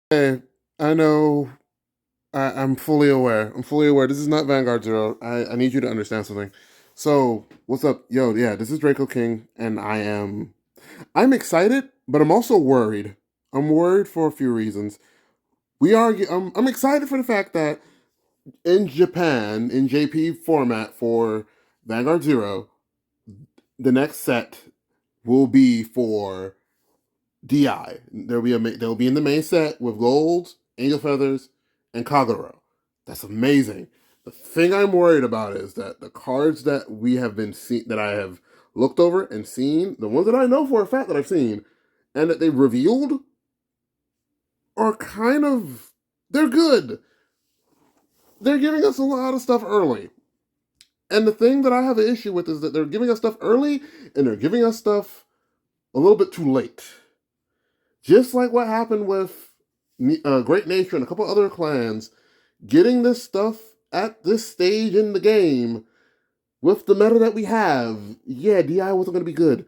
Hey, I know. I'm fully aware. I'm fully aware. This is not Vanguard Zero. I need you to understand something. So, what's up? Yo, yeah, this is Draco King, and I'm excited, but I'm also worried. I'm worried for a few reasons. I'm excited for the fact that in Japan, in JP format for Vanguard Zero, the next set will be for DI. They'll be in the main set with gold, angel feathers, and Kagero. That's amazing. The thing I'm worried about is that the cards that we have been seen that I have looked over and seen, the ones that I know for a fact that I've seen, and that they've revealed are kind of they're good. They're giving us a lot of stuff early. And the thing that I have an issue with is that they're giving us stuff early and they're giving us stuff a little bit too late. Just like what happened with Great Nature and a couple other clans, getting this stuff at this stage in the game with the meta that we have, yeah, DI wasn't going to be good.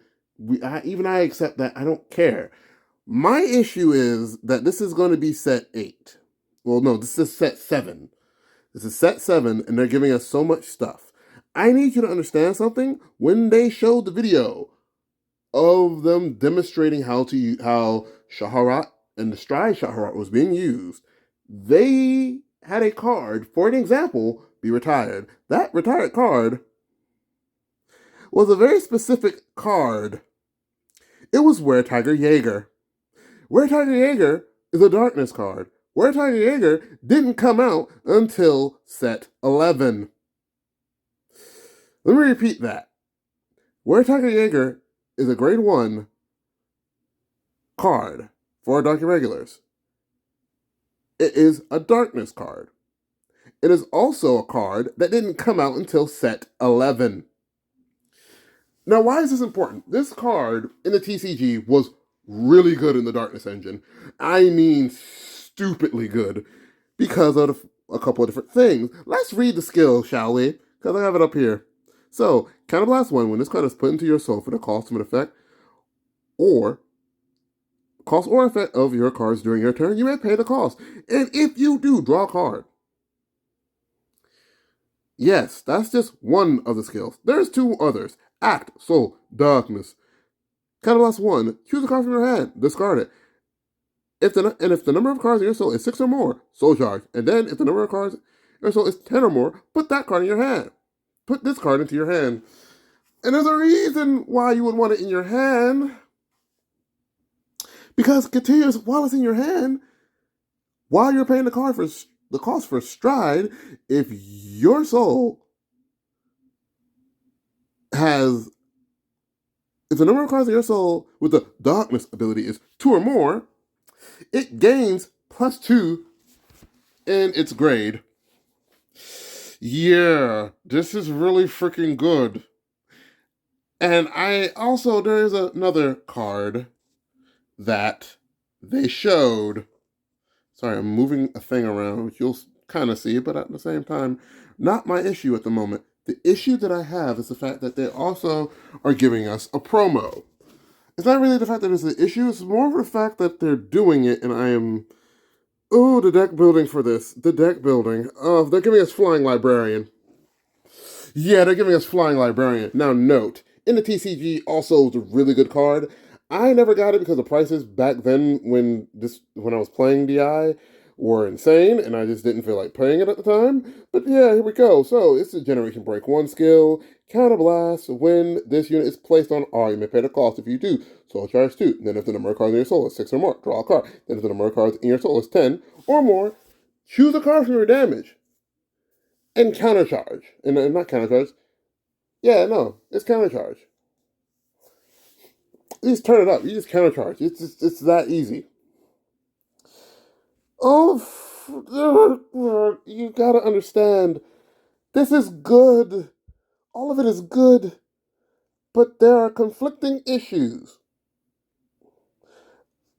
Even I accept that. I don't care. My issue is that this is going to be set 8. Well, no, this is set 7. This is set 7, and they're giving us so much stuff. I need you to understand something. When they showed the video of them demonstrating how Shaharat and the Stride Shaharat was being used, they had a card, for an example, be retired. That retired card was a very specific card. It was Were Tiger Jaeger. Were Tiger Jaeger is a darkness card. Were Tiger Jaeger didn't come out until set 11. Let me repeat that. Were Tiger Jaeger is a grade 1 card for Dark Irregulars. It is a darkness card. It is also a card that didn't come out until set 11. Now, why is this important? This card in the TCG was really good in the Darkness engine. I mean, stupidly good because of a couple of different things. Let's read the skill, shall we? Because I have it up here. So, Counterblast 1, when this card is put into your soul for the cost of an effect, or cost or effect of your cards during your turn, you may pay the cost. And if you do, draw a card. Yes, that's just one of the skills. There's two others. Act, Soul, Darkness. Counterblast 1, choose a card from your hand, discard it. If the number of cards in your soul is 6 or more, soul charge. And then if the number of cards in your soul is 10 or more, put that card in your hand. Put this card into your hand. And there's a reason why you would want it in your hand. Because continuous while it's in your hand, while you're paying the cost for stride, if your soul has if the number of cards in your soul with the darkness ability is 2 or more, it gains +2 in its grade. Yeah, this is really freaking good. And there's another card that they showed. Sorry, I'm moving a thing around, which you'll kind of see, but at the same time, not my issue at the moment. The issue that I have is the fact that they also are giving us a promo. It's not really the fact that it's an issue, it's more of the fact that they're doing it, and I am. Oh, the deck building for this. The deck building. Oh, they're giving us Flying Librarian. Yeah, they're giving us Flying Librarian. Now, note, in the TCG, also was a really good card. I never got it because the prices back then when I was playing DI were insane, and I just didn't feel like playing it at the time. But yeah, here we go. So it's a Generation Break 1 skill. Counterblast. When this unit is placed on R, you may pay the cost. If you do, soul charge 2. Then if the number of cards in your soul is 6 or more, draw a card. Then if the number of cards in your soul is 10 or more, choose a card from your damage and countercharge. And not countercharge. Yeah, no, it's countercharge. You just turn it up. You just countercharge. It's that easy. Oh, you gotta understand. This is good. All of it is good, but there are conflicting issues.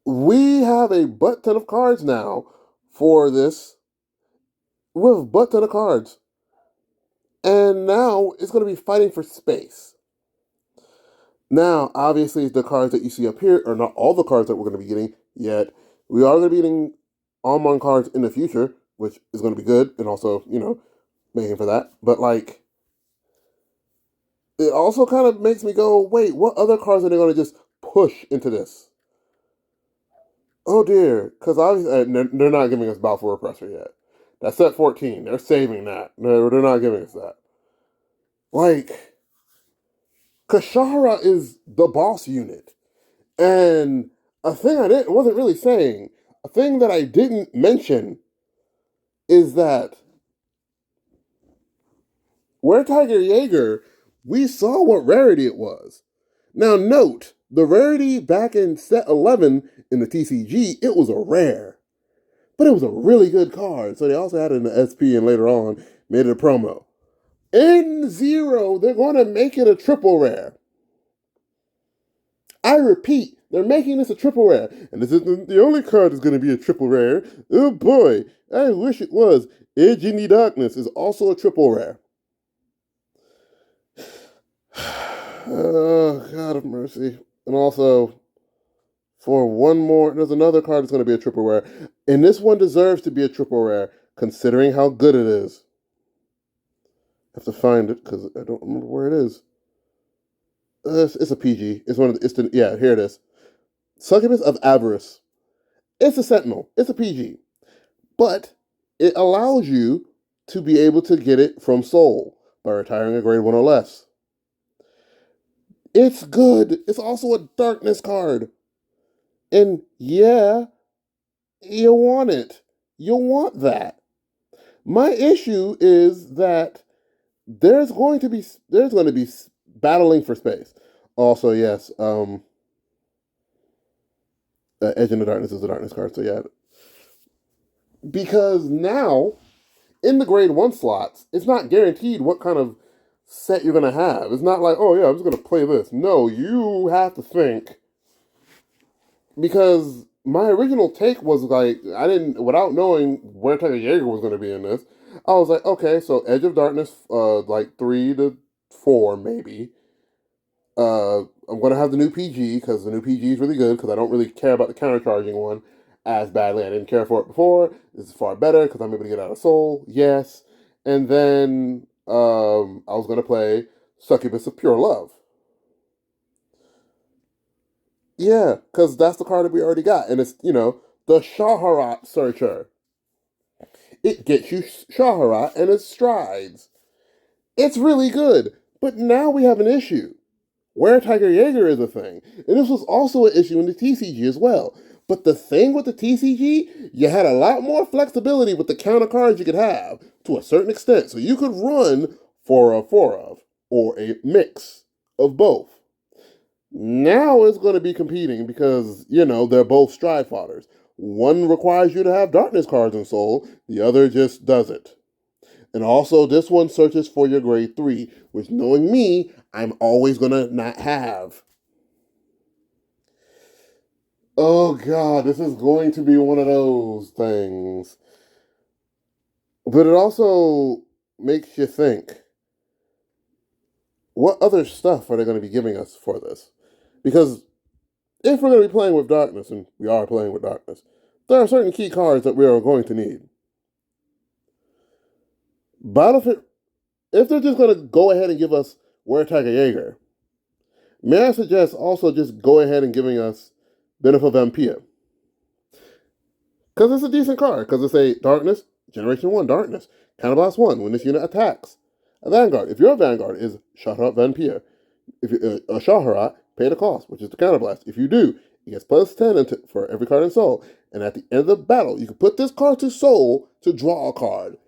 We have a butt ton of cards now for this. We have a butt ton of cards. And now it's going to be fighting for space. Now, obviously, the cards that you see up here are not all the cards that we're going to be getting yet. We are going to be getting on cards in the future, which is going to be good, and also, making for that. But like, it also kind of makes me go, wait, what other cards are they going to just push into this? Oh dear, because obviously they're not giving us Balfour Repressor yet. That's set 14. They're saving that. No, they're not giving us that. Like, Kashara is the boss unit. And a thing wasn't really saying, a thing that I didn't mention is that where Tiger Jaeger, we saw what rarity it was. Now note, the rarity back in set 11 in the TCG, it was a rare. But it was a really good card. So they also had it in the SP and later on made it a promo. In Zero, they're going to make it a triple rare. I repeat, they're making this a triple rare. And this isn't the only card that's going to be a triple rare. Oh boy, I wish it was. Edge in the Darkness is also a triple rare. Oh, God of mercy. And also, for one more, there's another card that's going to be a triple rare. And this one deserves to be a triple rare, considering how good it is. I have to find it, because I don't remember where it is. It's a PG. Yeah, here it is. Succubus of Avarice. It's a Sentinel. It's a PG. But it allows you to be able to get it from Soul by retiring a grade 1 or less. It's good. It's also a darkness card. And yeah, you want it. You want that. My issue is that there's going to be battling for space. Also, yes, Edge in the Darkness is a darkness card, so yeah. Because now, in the grade 1 slots, it's not guaranteed what kind of set you're going to have. It's not like, oh yeah, I'm just going to play this. No, you have to think. Because my original take was like, without knowing where Tiger Jaeger was going to be in this, I was like, okay, so Edge of Darkness, like 3 to 4 maybe. I'm going to have the new PG because the new PG is really good because I don't really care about the countercharging one as badly. I didn't care for it before. This is far better because I'm able to get out of Soul. Yes. And then I was going to play Succubus of Pure Love. Yeah, because that's the card that we already got. And it's, the Shaharat Searcher. It gets you Shaharat and it strides. It's really good. But now we have an issue. Where Tiger Jaeger is a thing. And this was also an issue in the TCG as well. But the thing with the TCG, you had a lot more flexibility with the counter cards you could have to a certain extent. So you could run 4 of 4 of, or a mix of both. Now it's going to be competing because, they're both stride fodders. One requires you to have darkness cards in Soul, the other just doesn't. And also, this one searches for your grade 3, which, knowing me, I'm always going to not have. Oh god, this is going to be one of those things. But it also makes you think, what other stuff are they going to be giving us for this? Because if we're going to be playing with darkness, and we are playing with darkness, there are certain key cards that we are going to need. Battlefield, if they're just going to go ahead and give us Where Tiger Jaeger, may I suggest also just go ahead and giving us Benefit Vampire? Because it's a decent card. Because it's a Darkness, Generation 1 Darkness. Counterblast 1 when this unit attacks. A Vanguard. If your Vanguard is Shaharat Vampire, if you're a Shaharat, pay the cost, which is the Counterblast. If you do, it gets plus 10 for every card in Soul. And at the end of the battle, you can put this card to Soul to draw a card.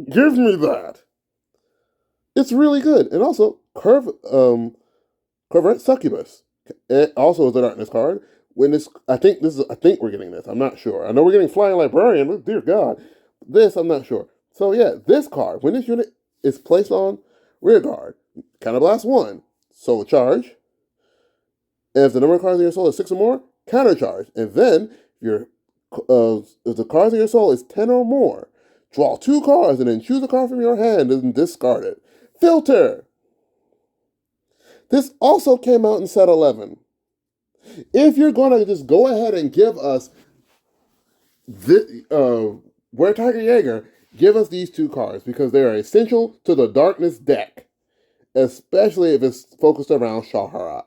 Give me that. It's really good. And also, Corvette Succubus. It also is a darkness card. I think we're getting this. I'm not sure. I know we're getting Flying Librarian. Dear God, this I'm not sure. So yeah, this card when this unit is placed on rear guard, Counterblast 1, Soul Charge. And if the number of cards in your Soul is 6 or more, Counter Charge. And then if the cards in your Soul is 10 or more, draw 2 cards and then choose a card from your hand and discard it. Filter. This also came out in set 11. If you're going to just go ahead and give us This, where Tiger Jaeger, give us these two cards because they are essential to the Darkness deck, especially if it's focused around Shaharat.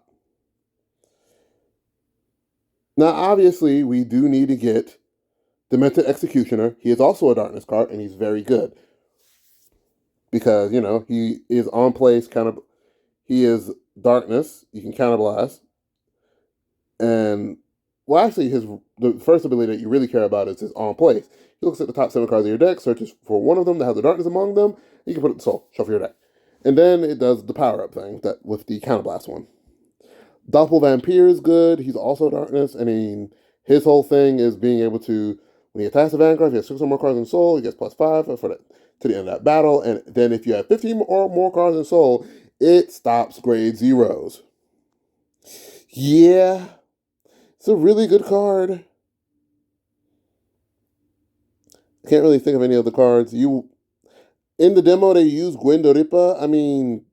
Now, obviously, we do need to get Demented Executioner. He is also a Darkness card, and he's very good because he is on place. He is Darkness. You can counterblast, and well, actually, the first ability that you really care about is his on place. He looks at the top 7 cards of your deck, searches for one of them that has the darkness among them. You can put it in the soul, shuffle your deck, and then it does the power up thing that with the counterblast one. Doppel Vampire is good. He's also darkness. I mean, his whole thing is being able to, when he attacks the Vanguard, if he has 6 or more cards in soul, he gets +5 for that to the end of that battle. And then if you have 15 or more cards in soul, it stops grade zeros. Yeah, it's a really good card. I can't really think of any other cards. In the demo they use Gwendoripa. I mean,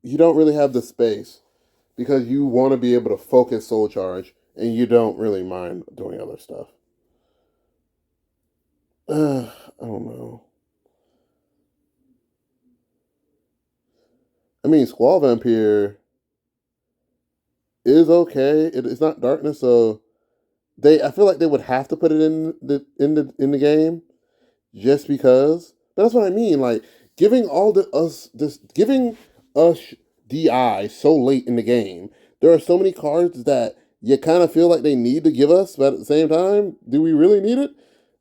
you don't really have the space because you want to be able to focus Soul Charge, and you don't really mind doing other stuff. I don't know. I mean, Squall Vampire is okay. It's not darkness, so I feel like they would have to put it in the game just because. But that's what I mean. Like giving us DI so late in the game. There are so many cards that you kind of feel like they need to give us, but at the same time, do we really need it?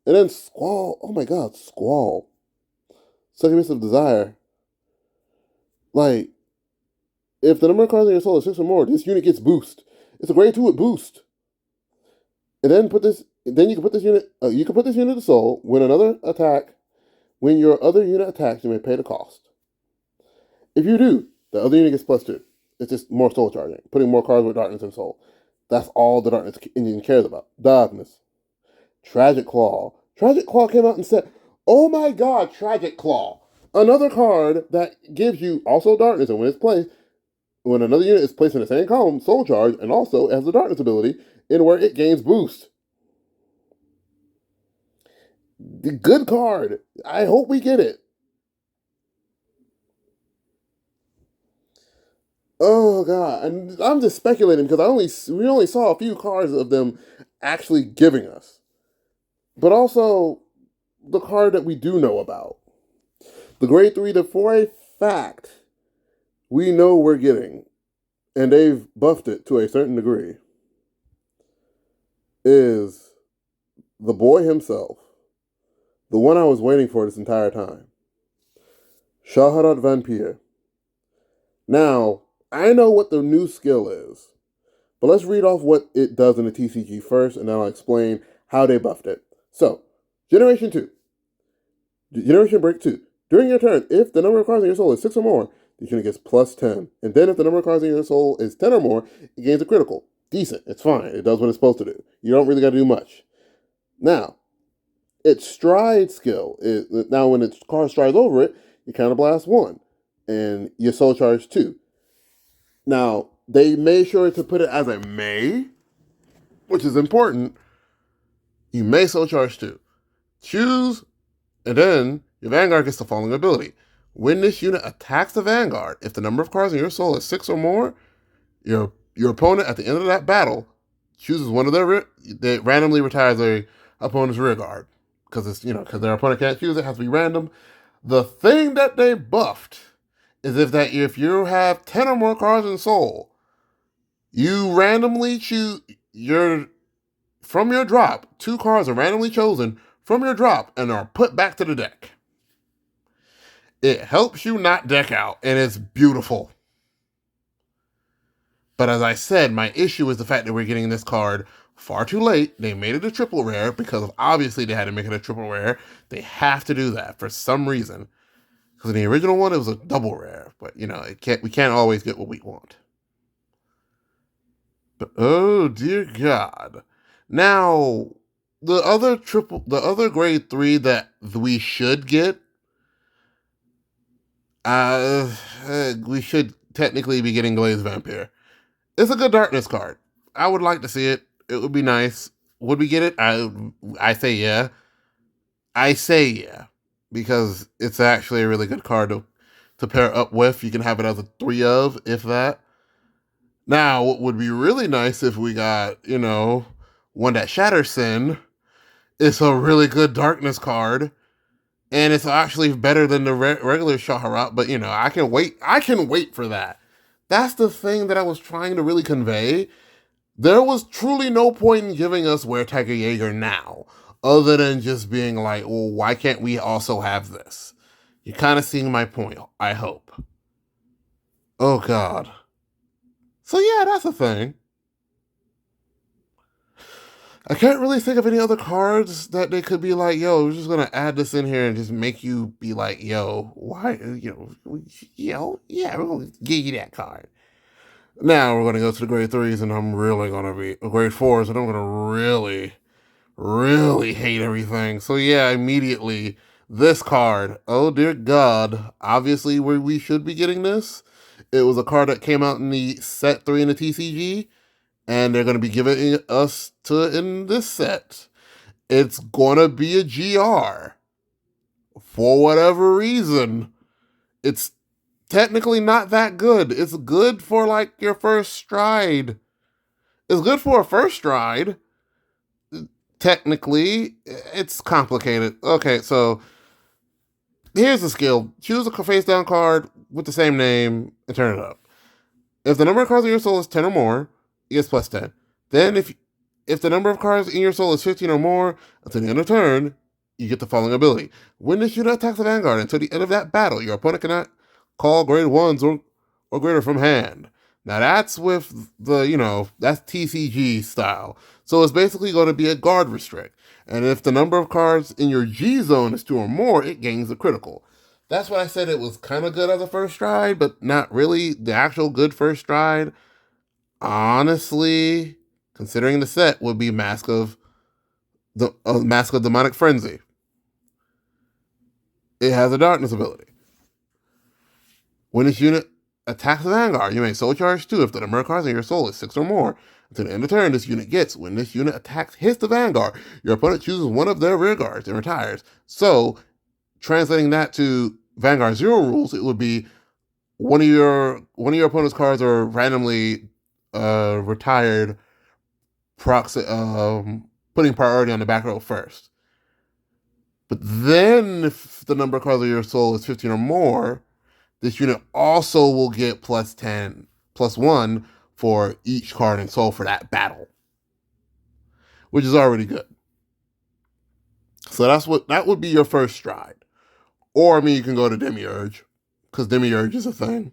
And then Squall. Oh my God, Squall. Succubus of Desire. Like, if the number of cards in your soul is 6 or more, this unit gets boost. It's a grade 2 with boost. And then put this. Then you can put this unit. You can put this unit to soul. When your other unit attacks, you may pay the cost. If you do, the other unit gets +2. It's just more soul charging, putting more cards with darkness and soul. That's all the darkness engine cares about. Darkness. Tragic Claw. Tragic Claw came out and said, "Oh my God, Tragic Claw! Another card that gives you also darkness, and when another unit is placed in the same column, soul charge, and also has the darkness ability, in where it gains boost." The good card. I hope we get it. Oh God, and I'm just speculating because we only saw a few cards of them actually giving us, but also the card that we do know about, the grade 3 that for a fact we know we're getting, and they've buffed it to a certain degree, is the boy himself, the one I was waiting for this entire time, Shaharat Vampire. Now, I know what the new skill is, but let's read off what it does in the TCG first, and then I'll explain how they buffed it. So, Generation 2. Generation Break 2. During your turn, if the number of cards in your soul is 6 or more, the unit gets +10. And then if the number of cards in your soul is 10 or more, it gains a critical. Decent. It's fine. It does what it's supposed to do. You don't really got to do much. Now, its stride skill is, now when its card strides over it, you counterblast 1. And you soul charge 2. Now, they made sure to put it as a may, which is important. You may soul charge 2. Choose, and then your Vanguard gets the following ability. When this unit attacks the Vanguard, if the number of cards in your soul is 6 or more, your opponent at the end of that battle chooses one of they randomly retires their opponent's rear guard. Because their opponent can't choose it has to be random. The thing that they buffed is if you have 10 or more cards in soul, you randomly choose from your drop, 2 cards are randomly chosen from your drop and are put back to the deck. It helps you not deck out, and it's beautiful. But as I said, my issue is the fact that we're getting this card far too late. They made it a triple rare because obviously they had to make it a triple rare. They have to do that for some reason. Because in the original one, it was a double rare. But, we can't always get what we want. But, oh, dear God. Now, the other grade 3 that we should get, we should technically be getting Glazed Vampire. It's a good darkness card. I would like to see it. It would be nice. would we get it? I say yeah. I say yeah because it's actually a really good card to pair up with. You can have it as a three of, if that. Now, what would be really nice if we got, one that shatters sin. It's a really good darkness card, and it's actually better than the regular Shaharat. But I can wait. I can wait for that. That's the thing that I was trying to really convey. There was truly no point in giving us Were Tiger Jaeger now, other than just being like, well, why can't we also have this? You're kind of seeing my point, I hope. Oh, God. So, yeah, that's the thing. I can't really think of any other cards that they could be like, yo, we're just gonna add this in here and just make you be like, yo, why, yeah, we're gonna give you that card. Now we're gonna go to the grade threes, and I'm really gonna be grade fours, and I'm gonna really, really hate everything. So yeah, immediately this card. Oh dear God! Obviously, where we should be getting this. It was a card that came out in the set 3 in the TCG, and they're going to be giving us to in this set. It's going to be a GR. For whatever reason, it's technically not that good. It's good for like your first stride. It's good for a first stride. Technically, it's complicated. Okay, so here's the skill. Choose a face down card with the same name and turn it up. If the number of cards in your soul is 10 or more, it gets plus 10. Then if the number of cards in your soul is 15 or more, until the end of turn, you get the following ability. When this unit attacks the Vanguard until the end of that battle, your opponent cannot call grade 1s or greater from hand. Now that's with that's TCG style. So it's basically going to be a guard restrict. And if the number of cards in your G zone is 2 or more, it gains a critical. That's why I said it was kind of good as a first stride, but not really the actual good first stride. Honestly, considering the set, would be Mask of Demonic Frenzy. It has a darkness ability. When this unit attacks the Vanguard, you may soul charge 2 if the number of cards in your soul is 6 or more. Until the end of turn, this unit gets. When this unit hits the Vanguard, your opponent chooses one of their rear guards and retires. So, translating that to Vanguard Zero rules, it would be one of your opponent's cards are randomly retired, putting priority on the back row first. But then, if the number of cards of your soul is 15 or more, this unit also will get plus 10, plus 1 for each card in soul for that battle, which is already good. So that would be your first stride. Or, you can go to Demiurge, because Demiurge is a thing.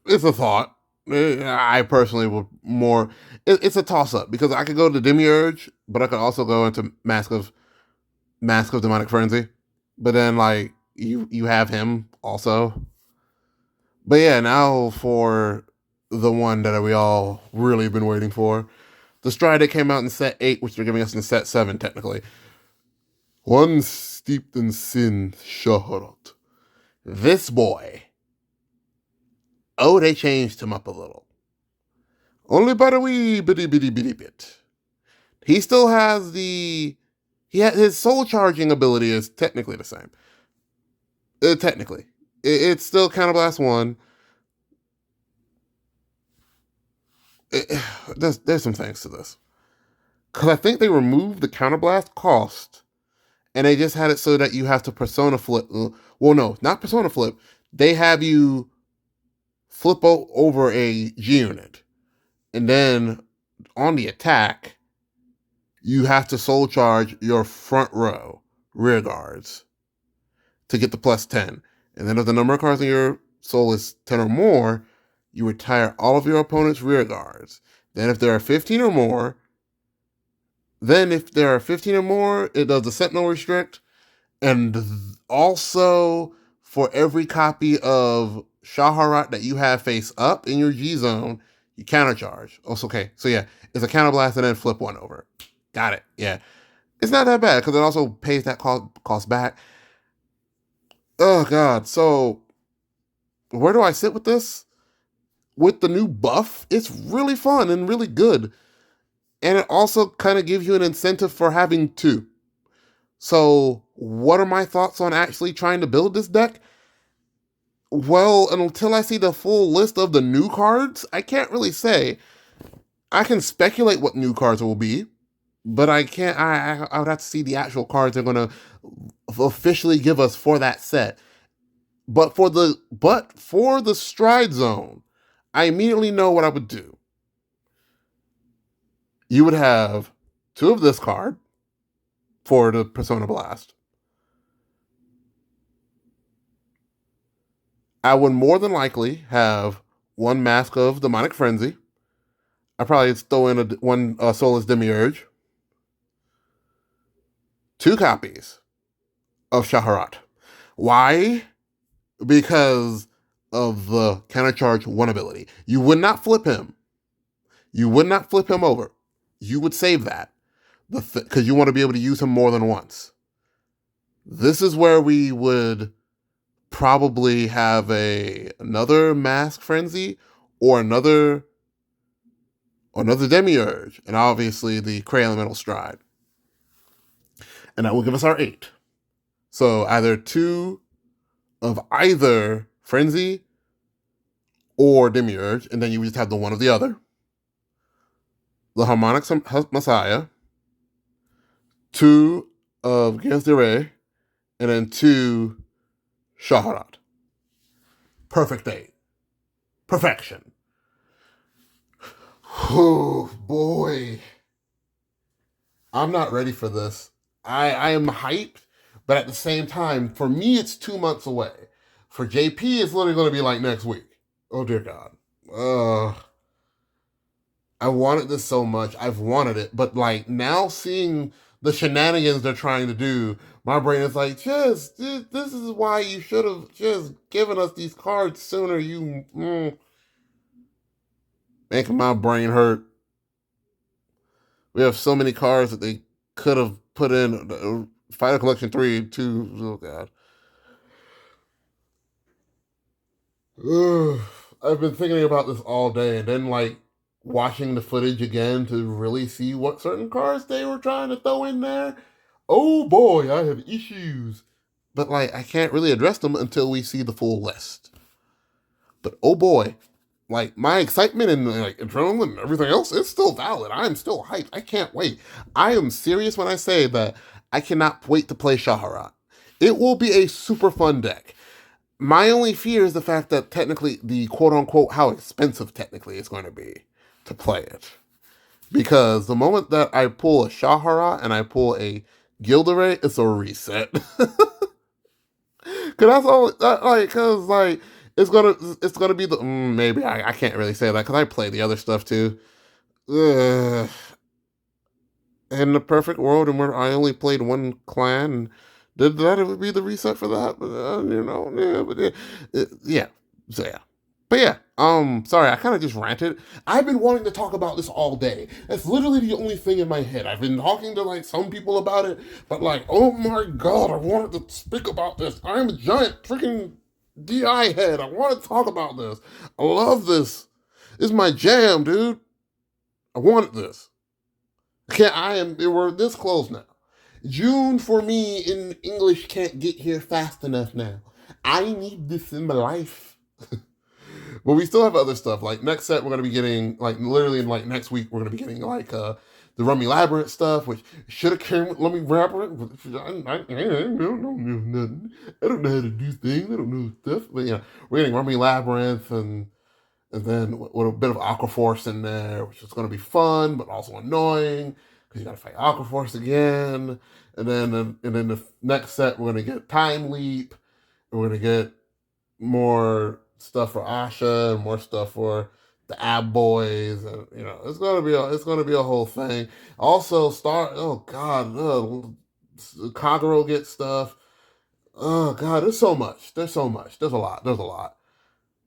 It's a thought. I personally would more. It's a toss up because I could go to Demiurge, but I could also go into Mask of Demonic Frenzy. But then you have him also. But yeah, now for the one that we all really been waiting for, the stride that came out in set 8, which they're giving us in set 7 technically. One steeped in sin, Shaharat. This boy. Oh, they changed him up a little. Only by a wee bitty bit. He still has his soul charging ability is technically the same. Technically. It's still Counterblast 1. There's some things to this. Because I think they removed the Counterblast cost. And they just had it so that you have to Persona Flip. Well, no, not Persona Flip. They have you flip over a G unit. And then on the attack, you have to soul charge your front row rear guards to get the plus 10. And then if the number of cards in your soul is 10 or more, you retire all of your opponent's rear guards. Then if there are 15 or more, it does the Sentinel Restrict. And also, for every copy of Shaharat that you have face up in your G zone, you countercharge. Also, okay, so yeah, it's a counterblast and then flip 1 over. Got it, yeah. It's not that bad because it also pays that cost back. Oh, God. So, where do I sit with this? With the new buff, it's really fun and really good. And it also kind of gives you an incentive for having two. So, what are my thoughts on actually trying to build this deck? Well, until I see the full list of the new cards, I can't really say. I can speculate what new cards will be, but I can't. I would have to see the actual cards they're gonna officially give us for that set. But for the stride zone, I immediately know what I would do. You would have two of this card for the Persona Blast. I would more than likely have one Mask of Demonic Frenzy. I probably throw in one Soulless Demiurge, two copies of Shaharat. Why? Because of the countercharge one ability. You would not flip him. You would not flip him over. You would save that because you want to be able to use him more than once. This is where we would probably have another Mask Frenzy or another Demiurge, and obviously the Cray Elemental Stride. And that will give us our 8. So either 2 of either Frenzy or Demiurge, and then you would just have the one of the other. The Harmonic Messiah, 2 of Gezdere, and then 2 Shaharat. Perfect 8. Perfection. Oh boy. I'm not ready for this. I am hyped, but at the same time, for me, it's 2 months away. For JP, it's literally going to be like next week. Oh dear God. I wanted this so much. I've wanted it, but like now seeing the shenanigans they're trying to do, my brain is like, this is why you should have just given us these cards sooner. Making my brain hurt. We have so many cards that they could have put in Fighter Collection 3, 2. Oh God. I've been thinking about this all day, and then like watching the footage again to really see what certain cards they were trying to throw in there. Oh boy, I have issues. But like I can't really address them until we see the full list. But oh boy, like my excitement and like adrenaline and everything else is still valid. I am still hyped. I can't wait. I am serious when I say that I cannot wait to play Shaharat. It will be a super fun deck. My only fear is the fact that technically the quote unquote how expensive technically it's going to be to play it. Because the moment that I pull a Shahara and I pull a Gilderay, it's a reset. Cause that's all cause like it's gonna be the maybe I can't really say that because I play the other stuff too. Ugh. In the perfect world and where I only played one clan, did that ever be the reset for that? But yeah, but yeah, so yeah, but yeah. Sorry, I kind of just ranted. I've been wanting to talk about this all day. That's literally the only thing in my head. I've been talking to like some people about it, but like, oh my god, I wanted to speak about this. I'm a giant freaking DI head. I want to talk about this. I love this. This is my jam, dude. I wanted this. We're this close now. June for me in English can't get here fast enough now. I need this in my life. But we still have other stuff. Like next set, we're gonna be getting like literally in like next week, we're gonna be getting like the Rummy Labyrinth stuff, which should have came with Rummy Labyrinth. I don't know nothing. I don't know how to do things. I don't know stuff. But yeah, we're getting Rummy Labyrinth and then with a bit of Aquaforce in there, which is going to be fun but also annoying because you got to fight Aquaforce again. And then the next set we're going to get Time Leap. We're going to get more stuff for Asha and more stuff for the Ab Boys, and it's gonna be a whole thing. Also, oh god, Kagero gets stuff. Oh god, there's so much. There's so much. There's a lot. There's a lot.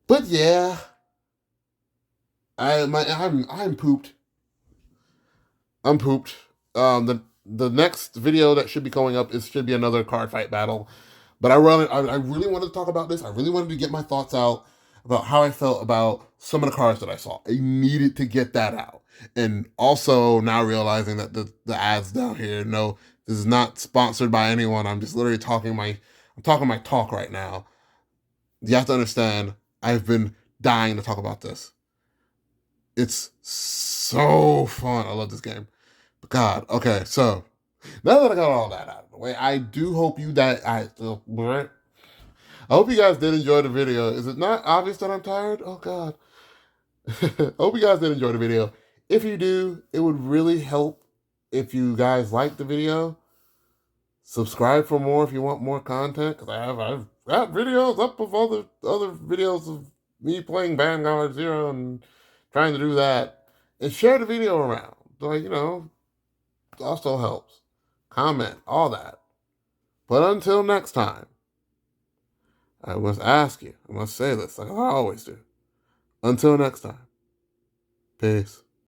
But yeah. I'm pooped. I'm pooped. The next video that should be going up should be another card fight battle. But I really wanted to talk about this. I really wanted to get my thoughts out about how I felt about some of the cards that I saw. I needed to get that out. And also now realizing that the ads down here, no, this is not sponsored by anyone. I'm just literally I'm talking my talk right now. You have to understand, I've been dying to talk about this. It's so fun. I love this game. But God, okay, so now that I got all that out of the way, I do hope you that I hope you guys did enjoy the video. Is it not obvious that I'm tired? Oh God. I hope you guys did enjoy the video. If you do, it would really help if you guys like the video. Subscribe for more if you want more content, because I've got videos up of other videos of me playing Vanguard Zero and trying to do that. And share the video around. Like, also helps. Comment, all that. But until next time, I must ask you, I must say this like I always do. Until next time, peace.